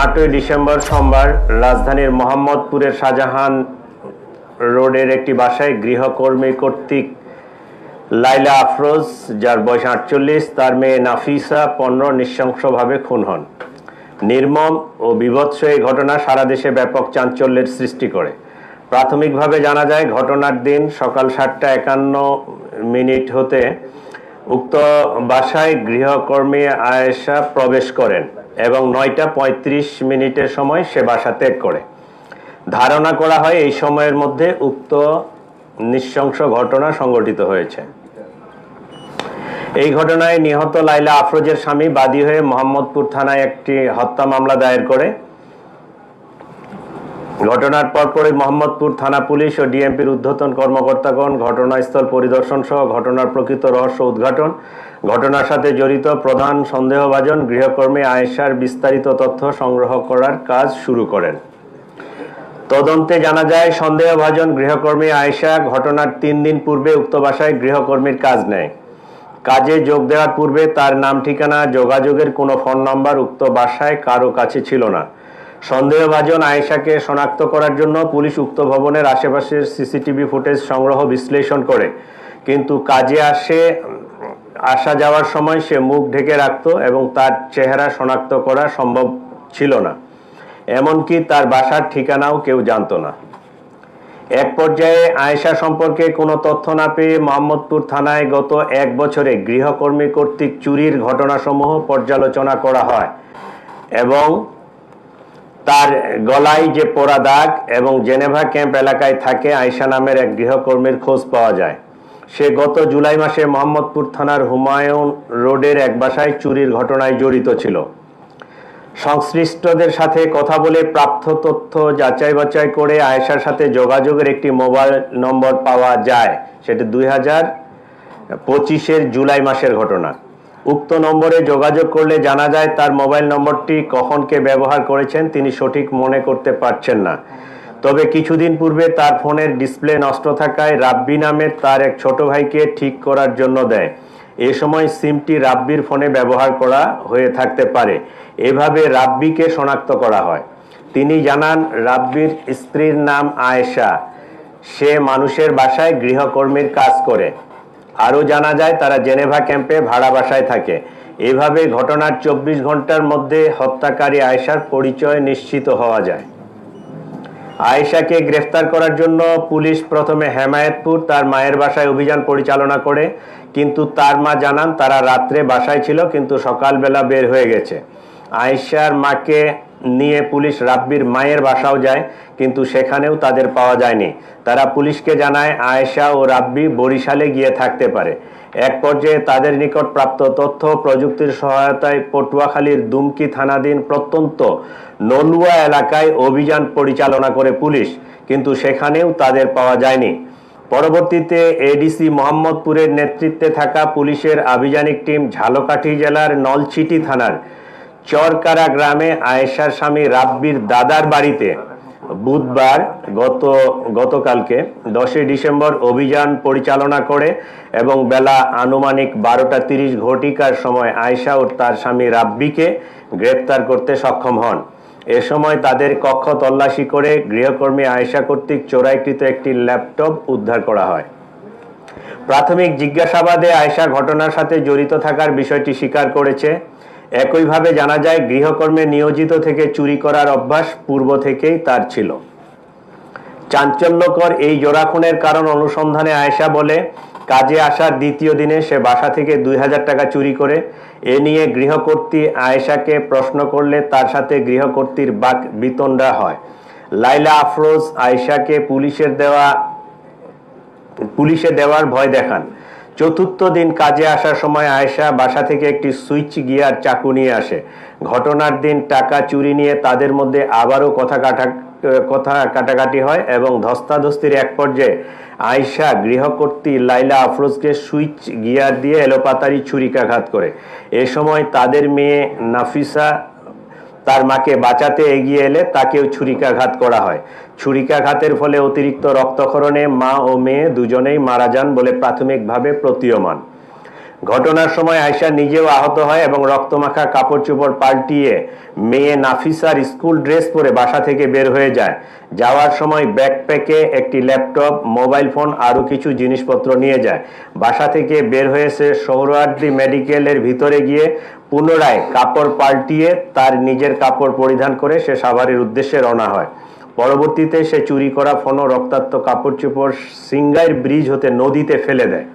8ই December সোমবার রাজধানীর মোহাম্মদপুরের শাহজাহান রোডের একটি বাসায় গৃহকর্মী কর্তৃক লাইলা আফরোজ, যার বয়স 48, তার মেয়ে নাফিসা 15 নৃশংসভাবে খুন হন। নির্মম ও বীভৎস এই ঘটনা সারা দেশে ব্যাপক চাঞ্চল্যের সৃষ্টি করে। প্রাথমিকভাবে জানা যায়, ঘটনার দিন সকাল 7:51 হতে উক্ত বাসায় গৃহকর্মী আয়েশা প্রবেশ করেন এবং 9:35 সময় সে বাসা ত্যাগ করে। ধারণা করা হয় এই সময়ের মধ্যে উক্ত নৃশংস ঘটনা সংঘটিত হয়েছে। এই ঘটনায় নিহত লাইলা আফরোজের স্বামী বাদী হয়ে মোহাম্মদপুর থানায় একটি হত্যা মামলা দায়ের করে। ঘটনার পরপরই মোহাম্মদপুর থানা পুলিশ ও ডিএমপির ঊর্ধ্বতন কর্মকর্তাগণ ঘটনাস্থল পরিদর্শন সহ ঘটনার প্রকৃত রহস্য উদ্ঘাটন, ঘটনার সাথে জড়িত প্রধান সন্দেহভাজন গৃহকর্মী আয়েশার বিস্তারিত তথ্য সংগ্রহ করার কাজ শুরু করেন। তদন্তে জানা যায়, সন্দেহভাজন গৃহকর্মী আয়েশা ঘটনার 3 দিন পূর্বে উক্ত বাসায় গৃহকর্মীর কাজ নেয়। কাজে যোগ দেওয়ার পূর্বে তার নাম, ঠিকানা, যোগাযোগের কোনো ফোন নাম্বার উক্ত বাসায় কারো কাছে ছিল না। সন্দেহভাজন আয়েশাকে শনাক্ত করার জন্য পুলিশ উক্ত ভবনের আশেপাশের সিসিটিভি ফুটেজ সংগ্রহ বিশ্লেষণ করে, কিন্তু কাজে আসা যাওয়ার সময় সে মুখ ঢেকে রাখত এবং তার চেহারা শনাক্ত করা সম্ভব ছিল না। এমনকি তার বাসার ঠিকানাও কেউ জানত না। এক পর্যায়ে আয়েশা সম্পর্কে কোনো তথ্য না পেয়ে মোহাম্মদপুর থানায় গত 1 বছরে গৃহকর্মী কর্তৃক চুরির ঘটনাসমূহ পর্যালোচনা করা হয় এবং তার গলায় যে পোড়া দাগ এবং জেনেভা ক্যাম্প এলাকায় থাকে আয়েশা নামের এক গৃহকর্মীর খোঁজ পাওয়া যায়। সে গত জুলাই মাসে মোহাম্মদপুর থানার হুমায়ুন রোডের এক বাসায় চুরির ঘটনায় জড়িত ছিল। সংশ্লিষ্টদের সাথে কথা বলে প্রাপ্ত তথ্য যাচাই বাছাই করে আয়েশার সাথে যোগাযোগের একটি মোবাইল নম্বর পাওয়া যায়। সেটি 2025-এর জুলাই মাসের ঘটনা। উক্ত নম্বরে যোগাযোগ করলে জানা যায়, তার মোবাইল নম্বরটি কখন কে ব্যবহার করেছেন তিনি সঠিক মনে করতে পারছেন না। তবে কিছুদিন পূর্বে তার ফোনের ডিসপ্লে নষ্ট থাকায় রাব্বি নামের তার এক ছোট ভাইকে ঠিক করার জন্য দেয়। এ সময় সিমটি রাব্বির ফোনে ব্যবহার করা হয়ে থাকতে পারে। এভাবে রাব্বিকে শনাক্ত করা হয়। তিনি জানান, রাব্বির স্ত্রীর নাম আয়েশা, সে মানুষের বাসায় গৃহকর্মীর কাজ করে। আরও জানা যায়, তারা জেনেভা ক্যাম্পে ভাড়া বাসায় থাকে। এভাবে ঘটনার 24 ঘন্টার মধ্যে হত্যাকারী আয়েশার পরিচয় নিশ্চিত হওয়া যায়। আয়েশাকে গ্রেফতার করার জন্য পুলিশ প্রথমে হেমায়েতপুর তার মায়ের বাসায় অভিযান পরিচালনা করে, কিন্তু তার মা জানান তারা রাত্রে বাসায় ছিল কিন্তু সকালবেলা বের হয়ে গেছে। আয়েশার মাকে নিয়ে পুলিশ রাব্বির মায়ের বাসাও যায়, কিন্তু সেখানেও তাদের পাওয়া যায়নি। তারা পুলিশকে জানায় আয়েশা ও রাব্বি বরিশালে গিয়ে থাকতে পারে। এক পর্যায়ে তাদের নিকট প্রাপ্ত তথ্য প্রযুক্তির সহায়তায় পটুয়াখালীর দুমকি থানাধীন প্রত্যন্ত নলুয়া এলাকায় অভিযান পরিচালনা করে পুলিশ, কিন্তু সেখানেও তাদের পাওয়া যায়নি। পরবর্তীতে এডিসি মোহাম্মদপুরের নেতৃত্বে থাকা পুলিশের আভিযানিক টিম ঝালকাঠি জেলার নলছিটি থানার চরকারা গ্রামে আয়েশার স্বামী রাব্বির দাদার বাড়িতে বুধবার গতকালকে 10 ডিসেম্বর অভিযান পরিচালনা করে এবং বেলা আনুমানিক 12:30 সময় আয়েশা ও তার স্বামী রাব্বিকে গ্রেপ্তার করতে সক্ষম হন। এ সময় তাদের কক্ষ তল্লাশি করে গৃহকর্মী আয়েশা কর্তৃক চোরাইকৃত একটি ল্যাপটপ উদ্ধার করা হয়। প্রাথমিক জিজ্ঞাসাবাদে আয়েশা ঘটনার সাথে জড়িত থাকার বিষয়টি স্বীকার করেছে। একইভাবে জানা যায়, গৃহকর্মে নিয়োজিত থেকে চুরি করার অভ্যাস পূর্ব থেকেই তার ছিল। চাঞ্চল্যকর এই জোড়া খুনের কারণ অনুসন্ধানে আয়েশা বলে, কাজে আসার দ্বিতীয় দিনে সে বাসা থেকে 2000 টাকা চুরি করে। এ নিয়ে গৃহকর্ত্রী আয়েশাকে প্রশ্ন করলে তার সাথে গৃহকর্ত্রীর বাক বিতণ্ডা হয়। লাইলা আফরোজ আয়েশাকে পুলিশে দেওয়ার ভয় দেখান। চতুর্থ দিন কাজে আসার সময় আয়েশা বাসা থেকে একটি সুইচ গিয়ার চাকু নিয়ে আসে। ঘটনার দিন টাকা চুরি নিয়ে তাদের মধ্যে আবারও কথা কাটাকাটি হয় এবং ধস্তাধস্তির এক পর্যায়ে আয়েশা গৃহকর্ত্রী লাইলা আফরোজকে সুইচ গিয়ার দিয়ে এলোপাতাড়ি ছুরিকাঘাত করে। এ সময় তাদের মেয়ে নাফিসা তার মাকে বাঁচাতে এগিয়ে এলে তাকেও ছুরিকাঘাত করা হয়। ছুরিকাঘাতের ফলে অতিরিক্ত রক্তক্ষরণে মা ও মেয়ে দুজনেই মারা যান বলে প্রাথমিকভাবে প্রতীয়মান। ঘটনার সময় আয়শা নিজেও আহত হয় এবং রক্তমাখা কাপড় চোপড় পাল্টিয়ে মেয়ে নাফিসার স্কুল ড্রেস পরে বাসা থেকে বের হয়ে যায়। যাওয়ার সময় ব্যাকপ্যাকে একটি ল্যাপটপ, মোবাইল ফোন আরও কিছু জিনিসপত্র নিয়ে যায়। বাসা থেকে বের হয়েছে সোহরাওয়ার্দী মেডিকেলের ভিতরে গিয়ে পুনরায় কাপড় পাল্টিয়ে তার নিজের কাপড় পরিধান করে সে সাভারের উদ্দেশ্যে রওনা হয়। পরবর্তীতে সে চুরি করা ফোন ও রক্তাক্ত কাপড় চোপড় সিংগাইর ব্রিজ হতে নদীতে ফেলে দেয়।